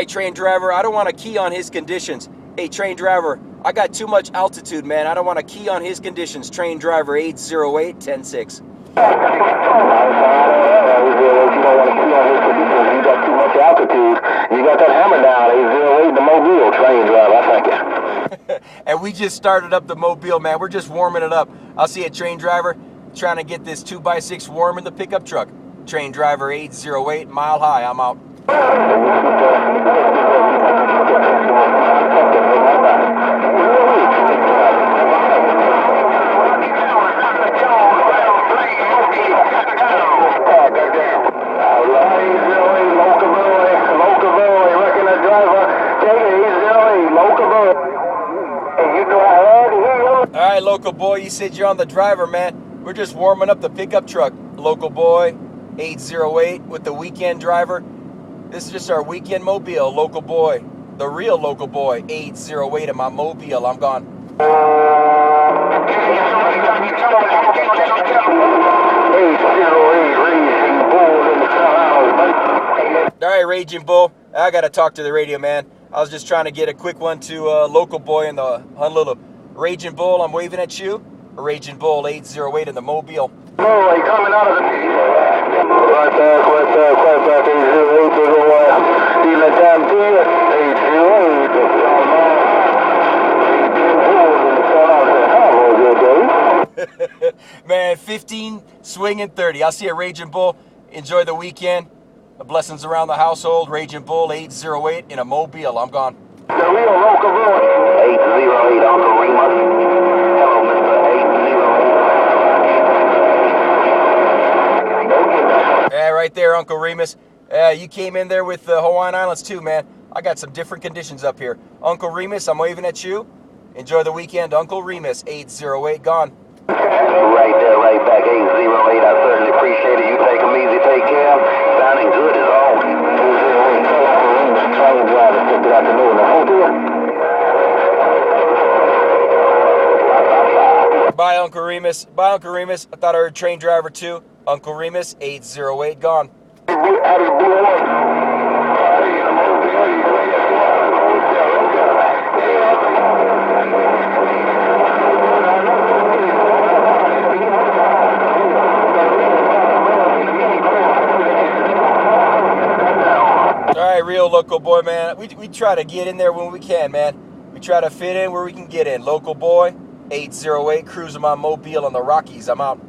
right, train driver, I don't want to key on his conditions. Hey, train driver, I got too much altitude, man. I don't want to key on his conditions. Train driver 808 106. You don't want to key on his conditions. You got too much altitude. You got that hammer down, 808, the Mobile, train driver. I thank you. And we just started up the Mobile, man. We're just warming it up. I'll see a train driver trying to get this 2x6 warm in the pickup truck. Train driver 808, Mile High. I'm out. All right, local boy, you said you're on the driver, man. We're just warming up the pickup truck. Local boy 808 with the weekend driver. This is just our weekend Mobile. Local boy, the real local boy 808 in my Mobile. I'm gone. All right, Raging Bull. I got to talk to the radio, man. I was just trying to get a quick one to local boy in the Honolulu. Raging Bull, I'm waving at you. Raging Bull 808 in the Mobile. Oh, he coming out of the... Right back, 808, stealing time to you, 808. Man, 15, swinging 30. I'll see you, Raging Bull. Enjoy the weekend. Blessings around the household. Raging Bull 808 in a Mobile. I'm gone. The real local boy. 808, Uncle Remus. Hello, Mr. 808. Yeah, right there, Uncle Remus. You came in there with the Hawaiian Islands too, man. I got some different conditions up here. Uncle Remus, I'm waving at you. Enjoy the weekend, Uncle Remus 808, gone. Right there, right back, 808. I certainly appreciate it. You take them easy, take care. Sounding good as always. 808, train driver, good afternoon. Bye, Uncle Remus. Bye, Uncle Remus. I thought I heard train driver too. Uncle Remus 808, gone. All right, real local boy, man. We try to get in there when we can, man. We try to fit in where we can get in. Local boy 808, cruising my Mobile on the Rockies. I'm out.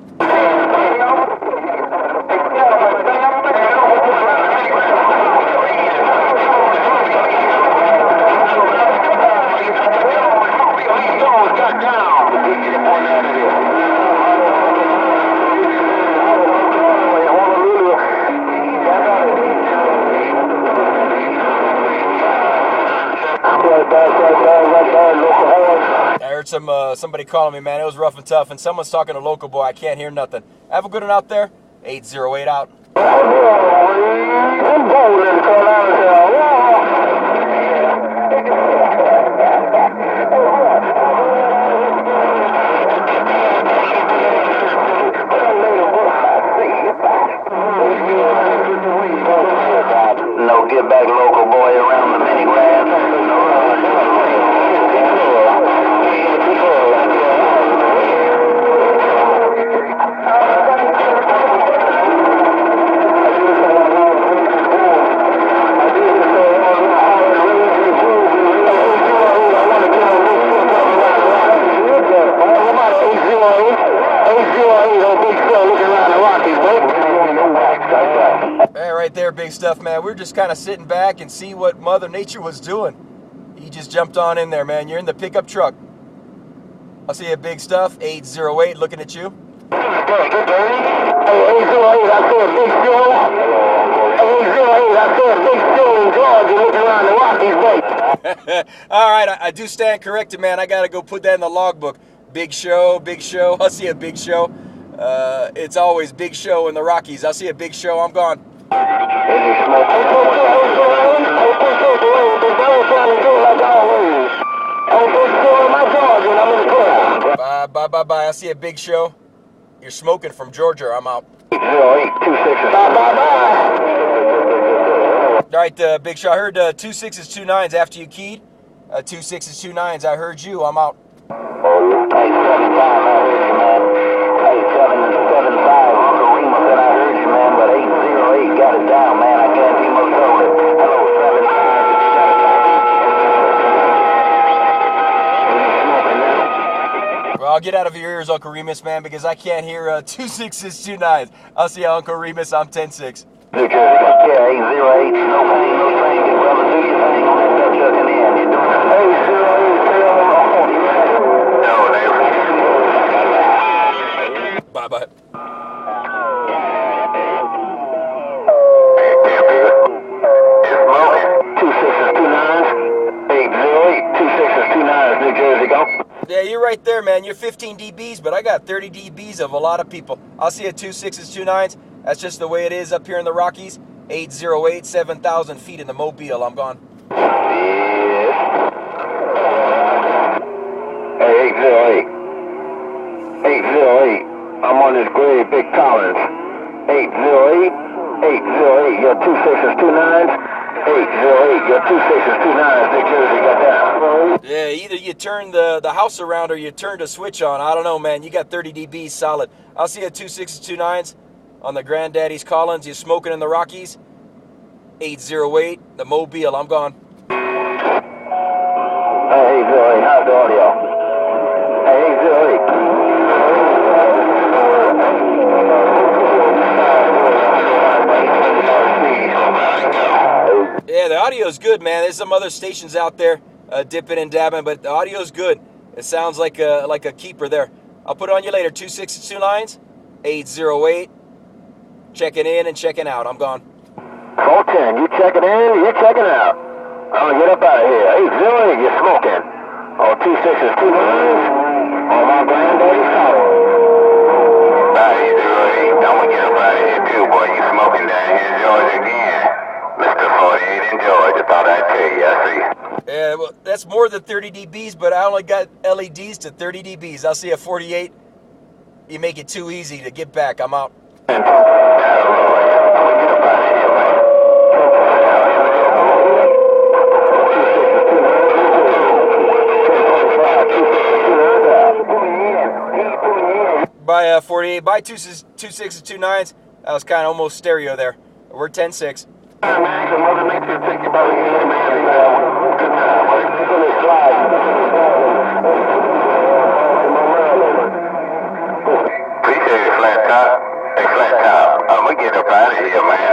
I heard somebody calling me, man. It was rough and tough, and someone's talking to local boy. I can't hear nothing. Have a good one out there. 808 out. No get back local boy around the mini grass. Right there, big stuff, man. We're just kind of sitting back and see what Mother Nature was doing. He just jumped on in there, man. You're in the pickup truck. I'll see you, big stuff. 808, looking at you. Hey, 808, I saw a big show. 808, I saw a big show in Georgia looking around the Rockies, baby. All right, I do stand corrected, man. I got to go put that in the logbook. Big show, big show. I'll see a big show. It's always big show in the Rockies. I'll see a big show. I'm gone. Bye. I see a big show. You're smoking from Georgia. I'm out. 0826. Bye. All right, Big Shot. I heard 2 6s, 2 9s after you keyed. 2 6s, 2 9s. I heard you. I'm out. Oh, 875, I heard you, man. 8775, Uncle Remus said I heard you, man, but 808 got it down, man. I can't be much over it. Hello, 75. Well, I'll get out of your ears, Uncle Remus, man, because I can't hear 2 6s, 2 9s. I'll see you, Uncle Remus. I'm 10-6. New Jersey, yeah, 808. No pain, no strain. Big brother, do your thing on that duck chucking in. You're doing 808. Bye-bye. New Jersey, go. Yeah, you're right there, man. You're 15 dBs, but I got 30 dBs of a lot of people. I'll see you 2 6s, 2 9s. That's just the way it is up here in the Rockies. 808, 7,000 feet in the Mobile. I'm gone. Yes. Hey, 808. 808. I'm on this grade, Big Collins. 808. 808. You're 2 6s, 2 9s. 808. You're 2 6s, 2 9s. New Jersey, got down. Yeah, either you turn the house around or you turn the switch on. I don't know, man. You got 30 dBs solid. I'll see you 2 6s, 2 9s on the Granddaddy's Collins. You're smoking in the Rockies. 808, the Mobile. I'm gone. Hey, 808. How's the audio? Hey, 808. Yeah, the audio's good, man. There's some other stations out there dipping and dabbing, but the audio's good. It sounds like a keeper there. I'll put it on you later. 2 6s, 2 9s. 808. Checking in and checking out. I'm gone. 410, you checking in, you're checking out. I'm gonna get up out of here. 808, you're smoking. Oh, 2 6s, 2 9s. On my Granddaddy's Collins. 808, I'm gonna get up out of here too, boy. You smoking down here in Georgia again. Mr. 48 in Georgia, thought I'd tell you, I see. Yeah, well, that's more than 30 dBs, but I only got LEDs to 30 dBs. I'll see you at 48. You make it too easy to get back. I'm out. By 48, by 2 6s, 2 9s. That was kind of almost stereo there. We're 10-6. Appreciate it, Flat Top. Hey, Flat Top, I'm gonna get up out of here, man.